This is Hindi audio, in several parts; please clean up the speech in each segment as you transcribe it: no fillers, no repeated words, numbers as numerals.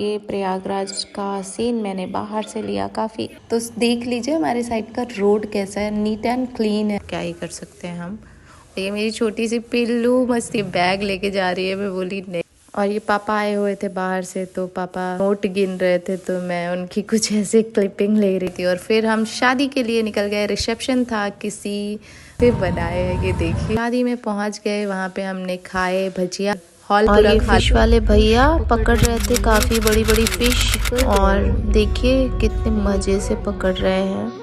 ये प्रयागराज का सीन मैंने बाहर से लिया काफ़ी, तो देख लीजिए हमारे साइड का रोड कैसा है, नीट एंड क्लीन है। क्या ही कर सकते हैं हम। ये मेरी छोटी सी पिल्लू मस्ती बैग लेके जा रही है, मैं बोली नहीं। और ये पापा आए हुए थे बाहर से, तो पापा नोट गिन रहे थे, तो मैं उनकी कुछ ऐसे क्लिपिंग ले रही थी। और फिर हम शादी के लिए निकल गए, रिसेप्शन था किसी पे बनाए है, ये देखिए। शादी में पहुंच गए, वहाँ पे हमने खाए भजिया। और ये फिश वाले भैया पकड़ रहे थे काफ़ी बड़ी बड़ी फिश, और देखिए कितने मज़े से पकड़ रहे हैं।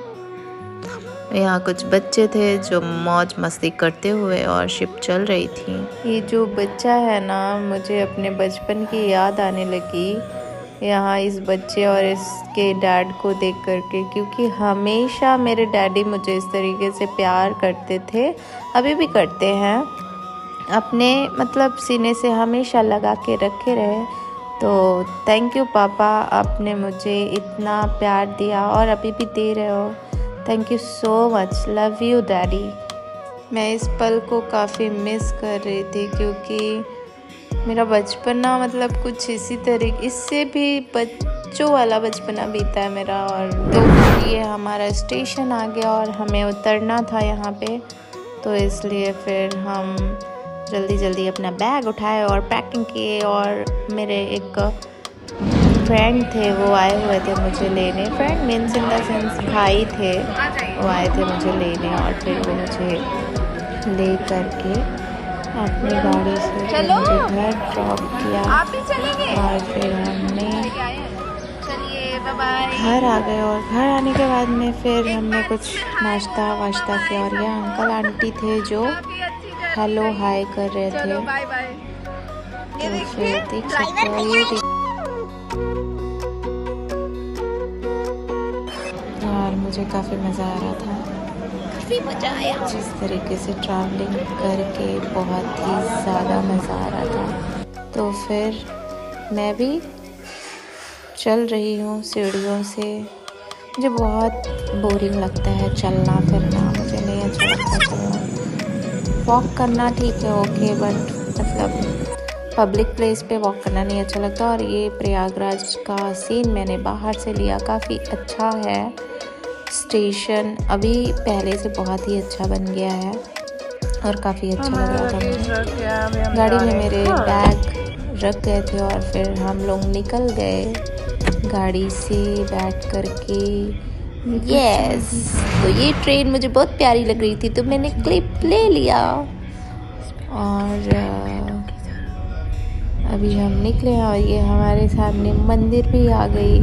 यहाँ कुछ बच्चे थे जो मौज मस्ती करते हुए, और शिप चल रही थी। ये जो बच्चा है ना, मुझे अपने बचपन की याद आने लगी यहाँ इस बच्चे और इसके डैड को देख करके, क्योंकि हमेशा मेरे डैडी मुझे इस तरीके से प्यार करते थे, अभी भी करते हैं, अपने मतलब सीने से हमेशा लगा के रखे रहे। तो थैंक यू पापा, आपने मुझे इतना प्यार दिया और अभी भी दे रहे हो। Thank you so much, love you daddy. मैं इस पल को काफ़ी मिस कर रही थी, क्योंकि मेरा बचपना मतलब कुछ इसी तरीके, इससे भी बच्चों वाला बचपना बीता है मेरा। और तो ये हमारा स्टेशन आ गया और हमें उतरना था यहाँ पे, तो इसलिए फिर हम जल्दी जल्दी अपना बैग उठाए और पैकिंग किए। और मेरे एक फ्रेंड थे, वो आए हुए थे मुझे लेने। Friend means in the sense भाई थे, वो आए थे मुझे लेने, और फिर वो मुझे ले करके अपनी गाड़ी से मुझे घर ड्रॉप किया। और फिर हमने घर आ गए, और घर आने के बाद में फिर हमने कुछ नाश्ता वाश्ता किया। और ये अंकल आंटी थे जो हेलो हाय कर रहे थे, तो फिर देख सकते हो ये। और मुझे काफ़ी मज़ा आ रहा था, काफ़ी मज़ा आया जिस तरीके से ट्रैवलिंग करके, बहुत ही ज़्यादा मज़ा आ रहा था। तो फिर मैं भी चल रही हूँ सीढ़ियों से। मुझे बहुत बोरिंग लगता है चलना फिरना, मुझे नहीं अच्छा लगता चलना। वॉक करना ठीक है, ओके, बट मतलब पब्लिक प्लेस पे वॉक करना नहीं अच्छा लगता। और ये प्रयागराज का सीन मैंने बाहर से लिया, काफ़ी अच्छा है स्टेशन, अभी पहले से बहुत ही अच्छा बन गया है और काफ़ी अच्छा लग रहा था मुझे। गाड़ी में मेरे बैग रख गए थे, और फिर हम लोग निकल गए गाड़ी से बैठ करके। यस, तो ये ट्रेन मुझे बहुत प्यारी लग रही थी, तो मैंने क्लिप ले लिया। और अभी हम निकले, और ये हमारे सामने मंदिर भी आ गई।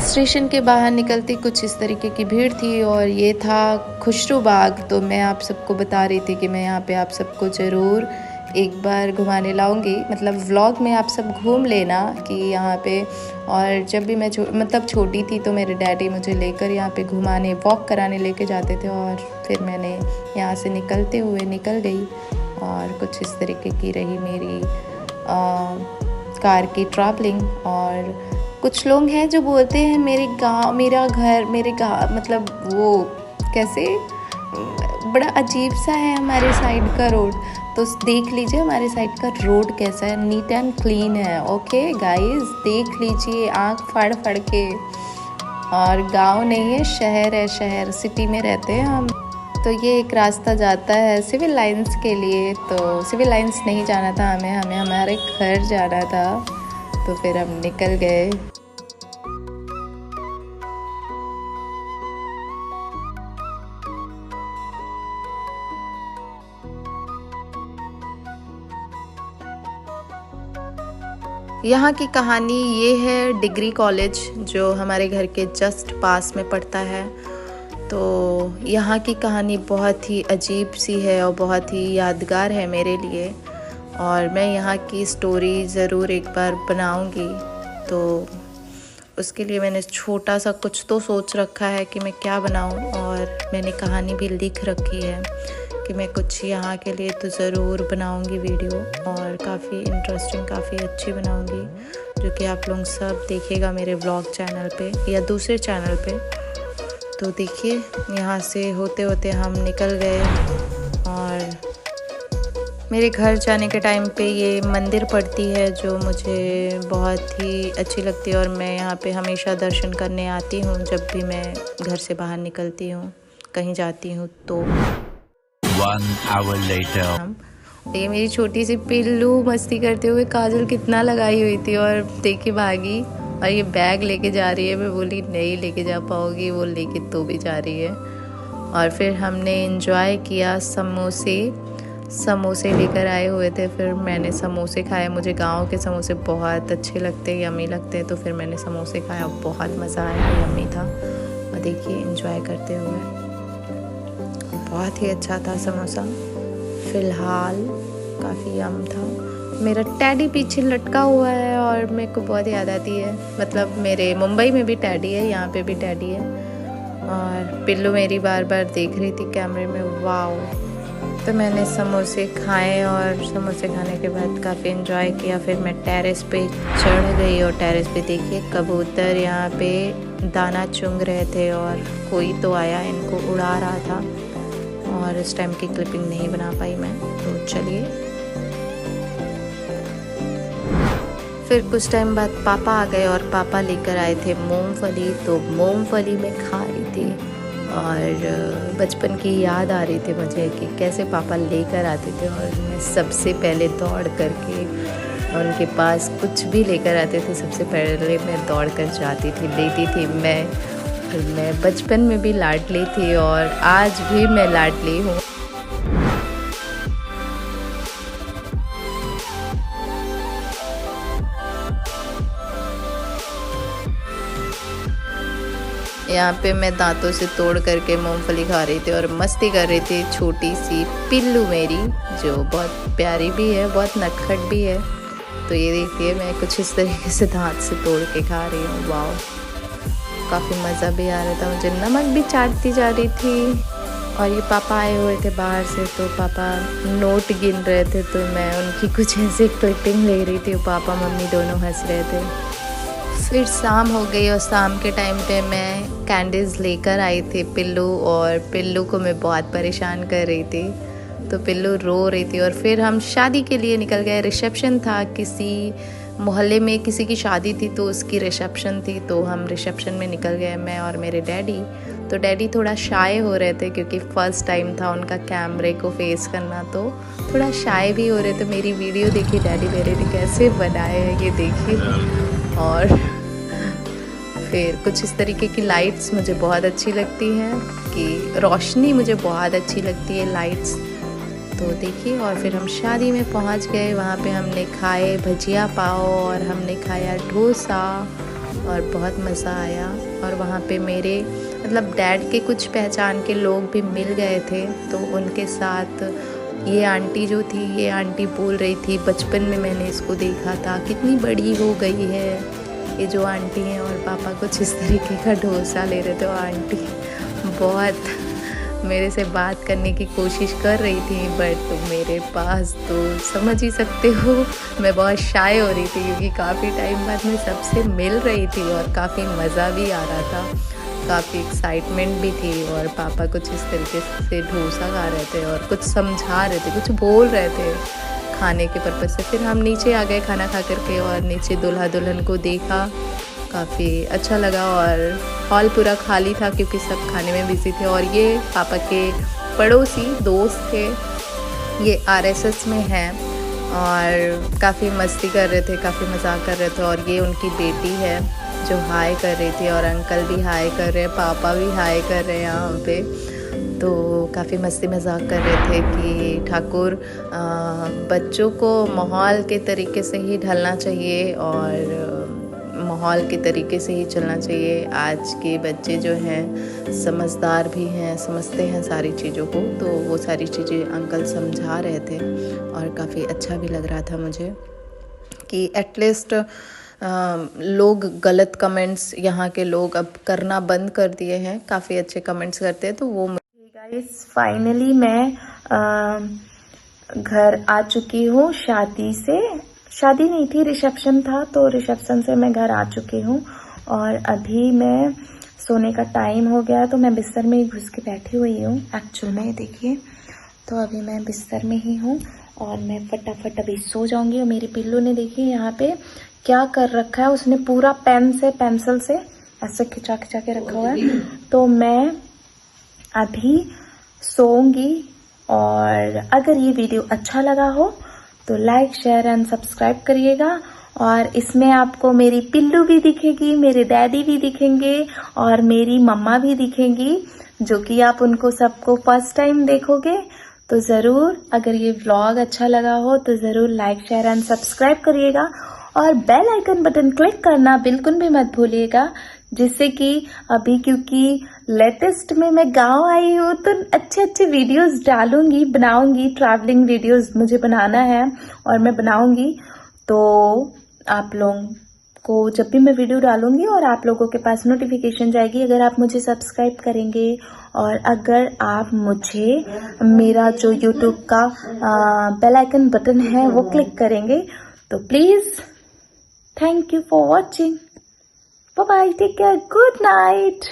स्टेशन के बाहर निकलती कुछ इस तरीके की भीड़ थी, और ये था खुशरू बाग। तो मैं आप सबको बता रही थी कि मैं यहाँ पे आप सबको ज़रूर एक बार घुमाने लाऊंगी, मतलब व्लॉग में आप सब घूम लेना कि यहाँ पे। और जब भी मैं मतलब छोटी थी, तो मेरे डैडी मुझे लेकर यहाँ पे घुमाने, वॉक कराने लेके जाते थे। और फिर मैंने यहाँ से निकलते हुए निकल गई, और कुछ इस तरीके की रही मेरी कार की ट्रैवलिंग। और कुछ लोग हैं जो बोलते हैं मेरे गाँव, मेरा घर, मेरे गाँव, मतलब वो कैसे बड़ा अजीब सा है हमारे साइड का रोड। तो देख लीजिए हमारे साइड का रोड कैसा है, नीट एंड क्लीन है। ओके गाइस, देख लीजिए आँख फाड़ फाड़ के। और गांव नहीं है, शहर है, शहर सिटी में रहते हैं हम। तो ये एक रास्ता जाता है सिविल लाइंस के लिए, तो सिविल लाइंस नहीं जाना था हमें हमारे घर जाना था, तो फिर हम निकल गए। यहाँ की कहानी ये है, डिग्री कॉलेज जो हमारे घर के जस्ट पास में पड़ता है। तो यहाँ की कहानी बहुत ही अजीब सी है और बहुत ही यादगार है मेरे लिए, और मैं यहाँ की स्टोरी ज़रूर एक बार बनाऊँगी। तो उसके लिए मैंने छोटा सा कुछ तो सोच रखा है कि मैं क्या बनाऊँ, और मैंने कहानी भी लिख रखी है कि मैं कुछ यहाँ के लिए तो ज़रूर बनाऊँगी वीडियो, और काफ़ी इंटरेस्टिंग, काफ़ी अच्छी बनाऊँगी, जो कि आप लोग सब देखिएगा मेरे व्लॉग चैनल पे या दूसरे चैनल पे। तो देखिए यहाँ से होते होते हम निकल गए, और मेरे घर जाने के टाइम पे ये मंदिर पड़ती है जो मुझे बहुत ही अच्छी लगती है और मैं यहाँ पे हमेशा दर्शन करने आती हूँ जब भी मैं घर से बाहर निकलती हूँ, कहीं जाती हूँ तो। 1 hour later. ये मेरी छोटी सी पिल्लू मस्ती करते हुए काजल कितना लगाई हुई थी और देखी भागी, और ये बैग लेके जा रही है। मैं बोली नहीं लेके जा पाओगी, वो लेके तो भी जा रही है। और फिर हमने एंजॉय किया, समोसे लेकर आए हुए थे, फिर मैंने समोसे खाए। मुझे गांव के समोसे बहुत अच्छे लगते हैं, यम्मी लगते हैं, तो फिर मैंने समोसे खाया, बहुत मज़ा आया, यम्मी था। और देखिए एंजॉय करते हुए, बहुत ही अच्छा था समोसा। फ़िलहाल काफ़ी यम था। मेरा टैडी पीछे लटका हुआ है और मेरे को बहुत याद आती है, मतलब मेरे मुंबई में भी टैडी है, यहाँ पे भी टैडी है। और पिल्लू मेरी बार बार देख रही थी कैमरे में, वाओ। तो मैंने समोसे खाए और समोसे खाने के बाद काफ़ी एंजॉय किया। फिर मैं टेरेस पे चढ़ गई और टेरेस पे देखिए कबूतर यहाँ पे दाना चुंग रहे थे और कोई तो आया इनको उड़ा रहा था, और इस टाइम की क्लिपिंग नहीं बना पाई मैं, तो चलिए। फिर कुछ टाइम बाद पापा आ गए और पापा लेकर आए थे मूंगफली, तो मूंगफली मैं खा रही थी और बचपन की याद आ रही थी मुझे कि कैसे पापा लेकर आते थे और मैं सबसे पहले दौड़ करके उनके पास कुछ भी लेकर आते थे, सबसे पहले मैं दौड़ कर जाती थी, लेती थी मैं। और मैं बचपन में भी लाडली थी और आज भी मैं लाडली हूँ। यहाँ पे मैं दांतों से तोड़ करके मूंगफली खा रही थी और मस्ती कर रही थी छोटी सी पिल्लू मेरी, जो बहुत प्यारी भी है, बहुत नटखट भी है। तो ये देखिए मैं कुछ इस तरीके से दांत से तोड़ के खा रही हूँ। वाओ, काफ़ी मज़ा भी आ रहा था मुझे, नमक भी चाटती जा रही थी। और ये पापा आए हुए थे बाहर से, तो पापा नोट गिन रहे थे, तो मैं उनकी कुछ ऐसे क्लिपिंग ले रही थी। पापा मम्मी दोनों हंस रहे थे। फिर शाम हो गई और शाम के टाइम पे मैं कैंडीज़ लेकर आई थी पिल्लू, और पिल्लू को मैं बहुत परेशान कर रही थी, तो पिल्लू रो रही थी। और फिर हम शादी के लिए निकल गए। रिसेप्शन था, किसी मोहल्ले में किसी की शादी थी, तो उसकी रिसेप्शन थी, तो हम रिसेप्शन में निकल गए, मैं और मेरे डैडी। तो डैडी थोड़ा शाय हो रहे थे क्योंकि फ़र्स्ट टाइम था उनका कैमरे को फेस करना, तो थोड़ा शाय भी हो रहे थे। मेरी वीडियो देखिए डैडी मेरे ने कैसे बनाए हैं, ये देखिए। और फिर कुछ इस तरीके की लाइट्स मुझे बहुत अच्छी लगती हैं, कि रोशनी मुझे बहुत अच्छी लगती है, लाइट्स, तो देखिए। और फिर हम शादी में पहुंच गए, वहाँ पे हमने खाए भजिया पाव और हमने खाया डोसा और बहुत मज़ा आया। और वहाँ पे मेरे मतलब डैड के कुछ पहचान के लोग भी मिल गए थे, तो उनके साथ ये आंटी जो थी, ये आंटी बोल रही थी बचपन में मैंने इसको देखा था, कितनी बड़ी हो गई है ये जो आंटी हैं। और पापा कुछ इस तरीके का डोसा ले रहे थे, और आंटी बहुत मेरे से बात करने की कोशिश कर रही थी, बट मेरे पास तो समझ ही सकते हो मैं बहुत शाय हो रही थी, क्योंकि काफ़ी टाइम बाद मैं सबसे मिल रही थी और काफ़ी मज़ा भी आ रहा था, काफ़ी एक्साइटमेंट भी थी। और पापा कुछ इस तरीके से डोसा खा रहे थे और कुछ समझा रहे थे, कुछ बोल रहे थे खाने के पर्पज़ से। फिर हम नीचे आ गए खाना खा करके, और नीचे दूल्हा दुल्हन को देखा, काफ़ी अच्छा लगा। और हॉल पूरा खाली था क्योंकि सब खाने में बिजी थे। और ये पापा के पड़ोसी दोस्त थे, ये RSS में हैं और काफ़ी मस्ती कर रहे थे, काफ़ी मजाक कर रहे थे। और ये उनकी बेटी है जो हाय कर रही थी, और अंकल भी हाय कर रहे हैं, पापा भी हाय कर रहे हैं यहाँ पे। तो काफ़ी मस्ती मजाक कर रहे थे कि ठाकुर बच्चों को माहौल के तरीके से ही ढलना चाहिए और माहौल के तरीके से ही चलना चाहिए। आज के बच्चे जो हैं समझदार भी हैं, समझते हैं सारी चीज़ों को, तो वो सारी चीज़ें अंकल समझा रहे थे और काफ़ी अच्छा भी लग रहा था मुझे कि एटलीस्ट लोग गलत कमेंट्स यहाँ के लोग अब करना बंद कर दिए हैं, काफ़ी अच्छे कमेंट्स करते हैं। तो वो गाइस फाइनली मैं घर आ चुकी हूँ शादी से, शादी नहीं थी रिसेप्शन था, तो रिसेप्शन से मैं घर आ चुकी हूँ। और अभी मैं सोने का टाइम हो गया, तो मैं बिस्तर में ही घुस के बैठी हुई हूँ एक्चुअल में, देखिए। तो अभी मैं बिस्तर में ही हूँ और मैं फटाफट अभी सो जाऊंगी। और मेरे पिल्लू ने देखिए यहाँ पे क्या कर रखा है, उसने पूरा पेंसिल से ऐसे खिंचा खिंचा के रखा हुआ है। तो मैं अभी सोऊंगी। और अगर ये वीडियो अच्छा लगा हो तो लाइक शेयर एंड सब्सक्राइब करिएगा। और इसमें आपको मेरी पिल्लू भी दिखेगी, मेरे डैडी भी दिखेंगे और मेरी मम्मा भी दिखेंगी, जो कि आप उनको सबको फर्स्ट टाइम देखोगे। तो ज़रूर अगर ये व्लॉग अच्छा लगा हो तो ज़रूर लाइक शेयर एंड सब्सक्राइब करिएगा और बेल आइकन बटन क्लिक करना बिल्कुल भी मत भूलिएगा, जिससे कि अभी क्योंकि लेटेस्ट में मैं गांव आई हूँ तो अच्छे अच्छे वीडियोस डालूंगी, बनाऊंगी। ट्रैवलिंग वीडियोस मुझे बनाना है और मैं बनाऊंगी। तो आप लोगों को जब भी मैं वीडियो डालूंगी और आप लोगों के पास नोटिफिकेशन जाएगी, अगर आप मुझे सब्सक्राइब करेंगे और अगर आप मुझे मेरा जो यूट्यूब का बेल आइकन बटन है वो क्लिक करेंगे, तो please thank you for watching. Bye bye, take care, good night.